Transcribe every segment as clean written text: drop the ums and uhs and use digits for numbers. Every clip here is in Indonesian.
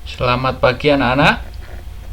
Selamat pagi anak-anak.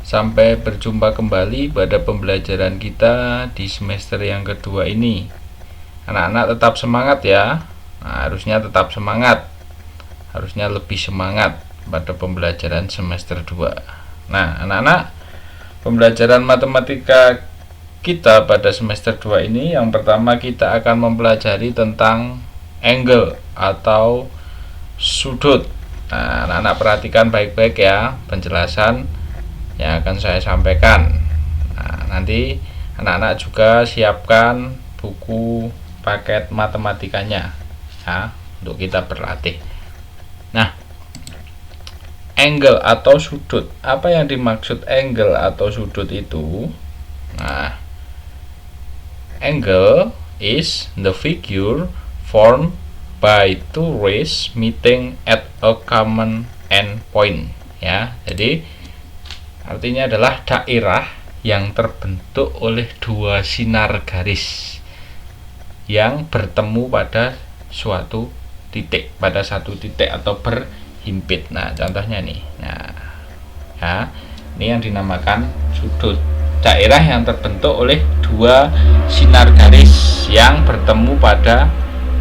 Sampai berjumpa kembali pada pembelajaran kita di semester yang kedua ini. Anak-anak tetap semangat ya. Harusnya tetap semangat. Harusnya lebih semangat pada pembelajaran semester 2. Nah, anak-anak, pembelajaran matematika kita pada semester 2 ini yang pertama kita akan mempelajari tentang angle atau sudut. Nah, anak-anak perhatikan baik-baik ya penjelasan yang akan saya sampaikan. Nah, nanti anak-anak juga siapkan buku paket matematikanya ya, untuk kita berlatih. Nah, angle atau sudut. Apa yang dimaksud angle atau sudut itu? Nah, angle is the figure formed by two rays meeting at a common end point ya. Jadi artinya adalah daerah yang terbentuk oleh dua sinar garis yang bertemu pada suatu titik, pada satu titik atau berhimpit. Nah, contohnya nih. Nah, ya, ini yang dinamakan sudut. Daerah yang terbentuk oleh dua sinar garis yang bertemu pada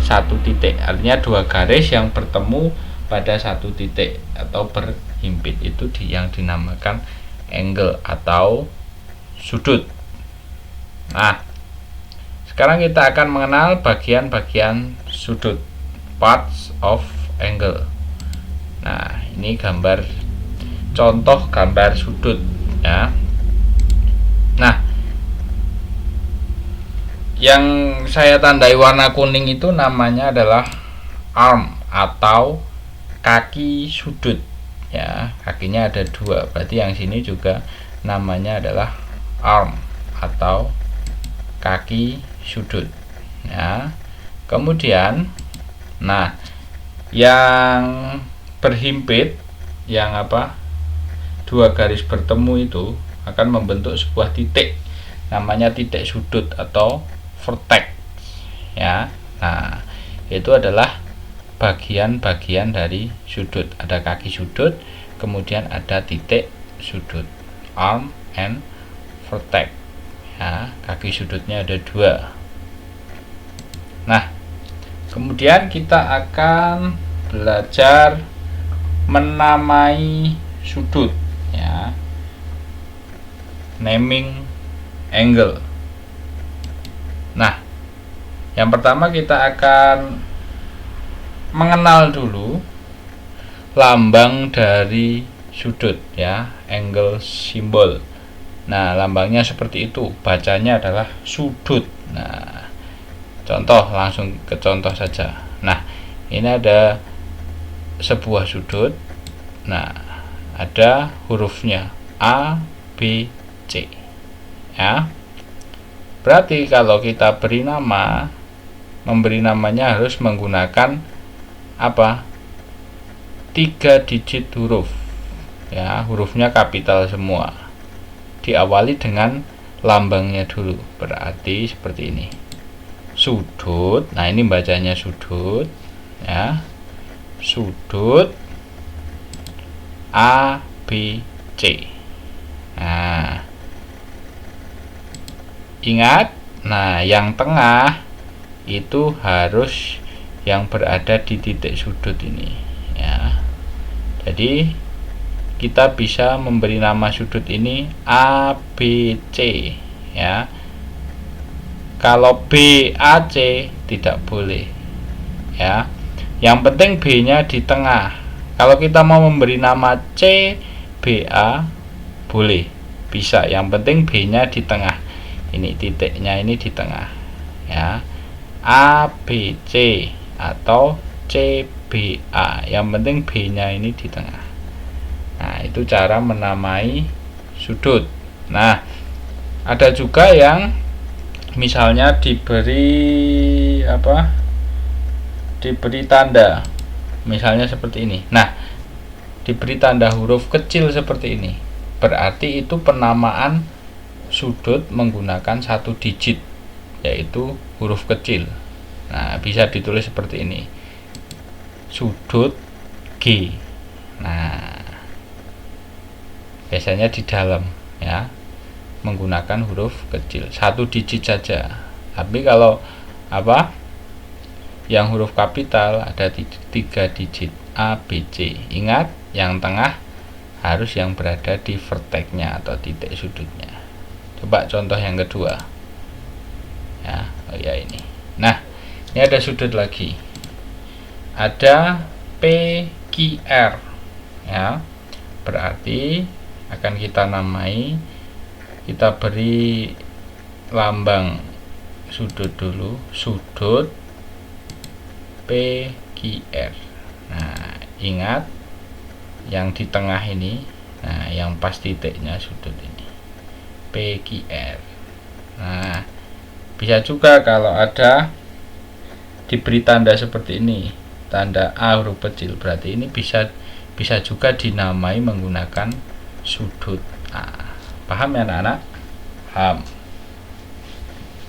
satu titik, artinya dua garis yang bertemu pada satu titik atau berhimpit, itu yang dinamakan angle atau sudut. Nah, sekarang kita akan mengenal bagian-bagian sudut, parts of angle. Nah, ini gambar, contoh gambar sudut ya. Nah, yang saya tandai warna kuning itu namanya adalah arm atau kaki sudut ya. Kakinya ada dua, berarti yang sini juga namanya adalah arm atau kaki sudut ya. Kemudian, nah, yang berhimpit, yang dua garis bertemu itu akan membentuk sebuah titik, namanya titik sudut atau vertex ya. Nah, itu adalah bagian-bagian dari sudut. Ada kaki sudut, kemudian ada titik sudut, arm and vertex ya. Kaki sudutnya ada dua. Nah, kemudian kita akan belajar menamai sudut ya, naming angle. Nah, yang pertama kita akan mengenal dulu lambang dari sudut ya, angle symbol. Nah, lambangnya seperti itu, bacanya adalah sudut. Nah, contoh, langsung ke contoh saja. Nah, ini ada sebuah sudut. Nah, ada hurufnya A, B, C ya. Berarti kalau kita beri nama, memberi namanya harus menggunakan 3 digit huruf ya, hurufnya kapital semua. Diawali dengan lambangnya dulu. Berarti seperti ini. Sudut. Nah, ini bacanya sudut ya. Sudut A, B, C. Nah, ingat, nah yang tengah itu harus yang berada di titik sudut ini ya. Jadi kita bisa memberi nama sudut ini A, B, C ya. Kalau B, A, C tidak boleh ya. Yang penting B-nya di tengah. Kalau kita mau memberi nama C, B, A boleh, bisa. Yang penting B-nya di tengah. Ini titiknya ini di tengah ya. A, B, C atau C, B, A. Yang penting B-nya ini di tengah. Nah, itu cara menamai sudut. Nah, ada juga yang misalnya diberi diberi tanda, misalnya seperti ini. Nah, diberi tanda huruf kecil seperti ini, berarti itu penamaan sudut menggunakan 1 digit, yaitu huruf kecil. Nah, bisa ditulis seperti ini, sudut G. Nah, biasanya di dalam, ya, menggunakan huruf kecil 1 digit saja. Tapi kalau yang huruf kapital ada 3 digit A, B, C. Ingat, yang tengah harus yang berada di vertex-nya atau titik sudutnya. Coba contoh yang kedua, ya. Oh ya, ini. Nah, ini ada sudut lagi, ada PQR, ya. Berarti akan kita namai, kita beri lambang sudut dulu, sudut PQR. Nah, ingat yang di tengah ini, nah, yang pas titiknya sudut ini, PQR. Nah, bisa juga kalau ada diberi tanda seperti ini, tanda A huruf kecil, berarti ini bisa juga dinamai menggunakan sudut A. Paham ya anak-anak? Paham.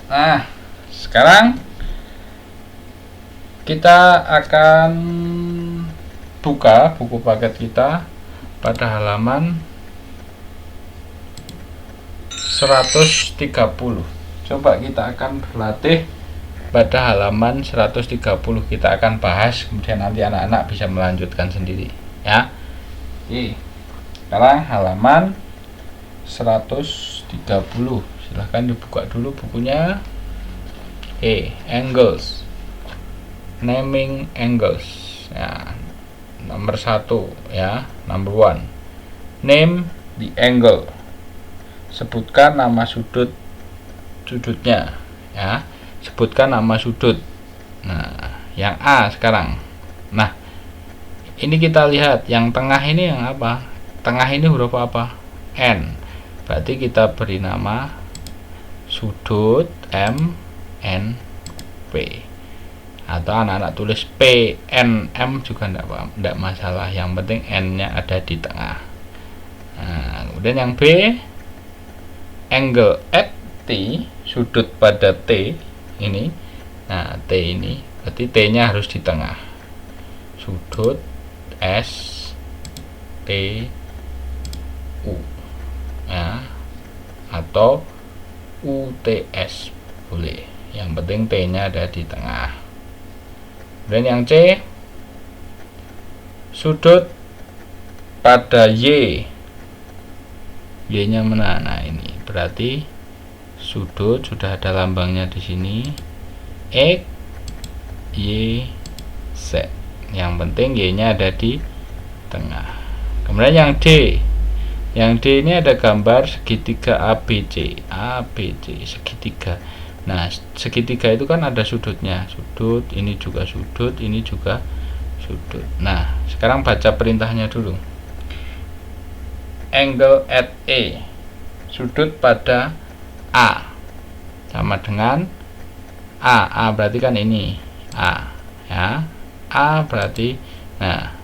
Nah, sekarang kita akan buka buku paket kita pada halaman 130. Coba kita akan berlatih pada halaman 130. Kita akan bahas, kemudian nanti anak-anak bisa melanjutkan sendiri, ya. Oke. Sekarang halaman 130. Silahkan dibuka dulu bukunya. Angles. Naming angles. Ya, nomor 1, ya, number 1. Name the angle. Sebutkan nama sudutnya, ya. Sebutkan nama sudut. Nah, yang A sekarang. Nah, ini kita lihat yang tengah ini yang apa? Tengah ini huruf apa? N. Berarti kita beri nama sudut M N P. Atau anak-anak tulis P N M juga enggak masalah, yang penting N-nya ada di tengah. Nah, kemudian yang B, angle at T, sudut pada T ini. Nah, T ini berarti T-nya harus di tengah. Sudut S T U, ya, atau UTS boleh, yang penting T-nya ada di tengah. Dan yang C, sudut pada Y. Y-nya mana? Nah, ini berarti sudut sudah ada lambangnya di sini. X, Y, Z. Yang penting Y-nya ada di tengah. Kemudian yang D. Yang D ini ada gambar segitiga ABC. ABC segitiga. Nah, segitiga itu kan ada sudutnya. Sudut, ini juga sudut, ini juga sudut. Nah, sekarang baca perintahnya dulu. Angle at A, sudut pada A, sama dengan A. A berarti kan ini A, ya. A berarti, nah,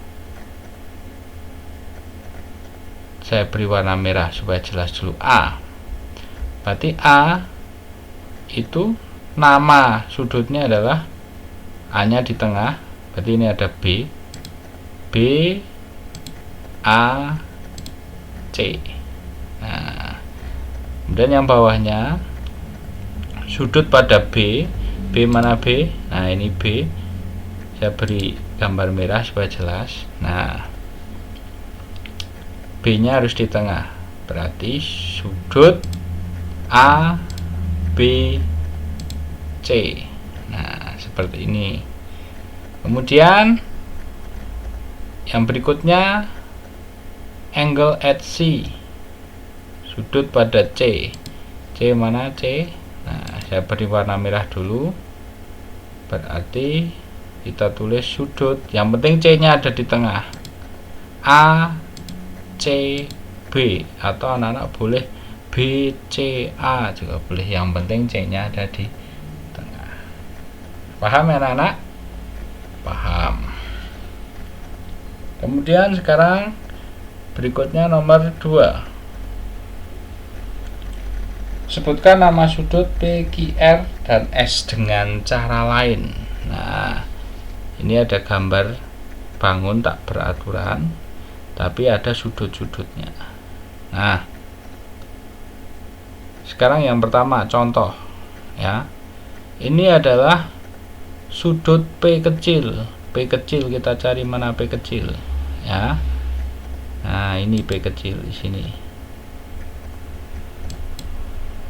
saya beri warna merah supaya jelas dulu. A berarti A itu nama sudutnya adalah A-nya di tengah, berarti ini ada B, B A C. Nah, kemudian yang bawahnya sudut pada B. B mana B? Nah, ini B, saya beri gambar merah supaya jelas. Nah, B nya harus di tengah, berarti sudut A B C. Nah, seperti ini. Kemudian yang berikutnya angle at C, sudut pada C. C mana C? Nah, saya beri warna merah dulu, berarti kita tulis sudut, yang penting C nya ada di tengah. A C B, atau anak-anak boleh B C A juga boleh, yang penting C nya ada di tengah. Paham ya anak-anak? Paham. Kemudian sekarang berikutnya nomor 2. Sebutkan nama sudut PQR dan S dengan cara lain. Nah, ini ada gambar bangun tak beraturan, tapi ada sudut-sudutnya. Nah, sekarang yang pertama contoh ya. Ini adalah sudut P kecil. P kecil kita cari mana P kecil ya. Nah, ini P kecil di sini.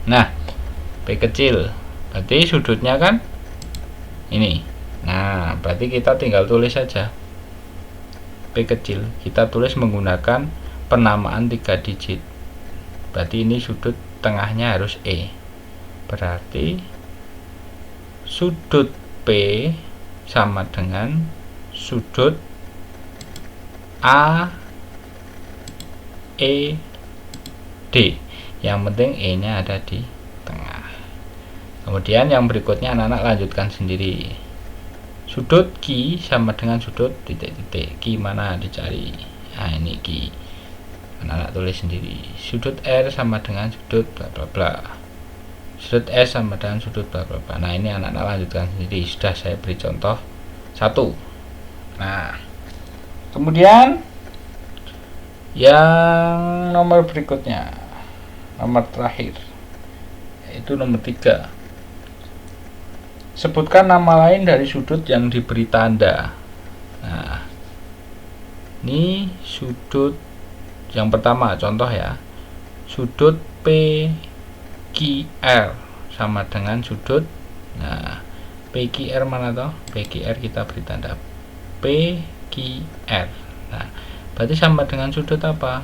Nah, P kecil berarti sudutnya kan ini. Nah, berarti kita tinggal tulis saja P kecil. Kita tulis menggunakan penamaan 3 digit. Berarti ini sudut tengahnya harus E. Berarti sudut P sama dengan sudut A E D. Yang penting E nya ada di tengah. Kemudian yang berikutnya anak-anak lanjutkan sendiri. Sudut Q sama dengan sudut titik-titik. Q mana dicari? Nah, ini Q. Anak-anak tulis sendiri. Sudut R sama dengan sudut bla bla bla. Sudut S sama dengan sudut bla bla bla. Nah, ini anak-anak lanjutkan sendiri. Sudah saya beri contoh 1. Nah, kemudian yang nomor berikutnya, nomor terakhir, yaitu nomor 3. Sebutkan nama lain dari sudut yang diberi tanda. Nah, ini sudut yang pertama, contoh ya. Sudut PQR sama dengan sudut. Nah, PQR mana toh? PQR kita beri tanda PQR. Nah, berarti sama dengan sudut apa?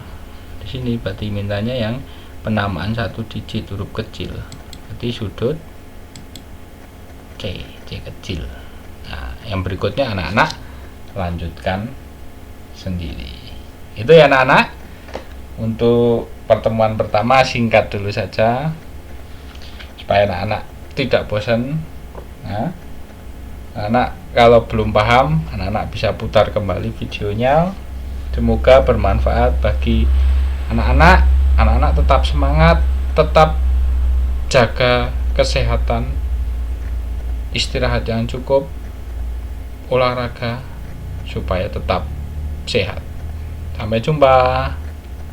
Di sini berarti mintanya yang penamaan 1 digit huruf kecil. Berarti sudut C kecil. Nah, yang berikutnya anak-anak lanjutkan sendiri. Itu ya anak-anak. Untuk pertemuan pertama singkat dulu saja supaya anak-anak tidak bosan. Nah, anak kalau belum paham, anak-anak bisa putar kembali videonya. Semoga bermanfaat bagi anak-anak. Anak-anak tetap semangat, tetap jaga kesehatan, istirahat yang cukup, olahraga supaya tetap sehat. Sampai jumpa.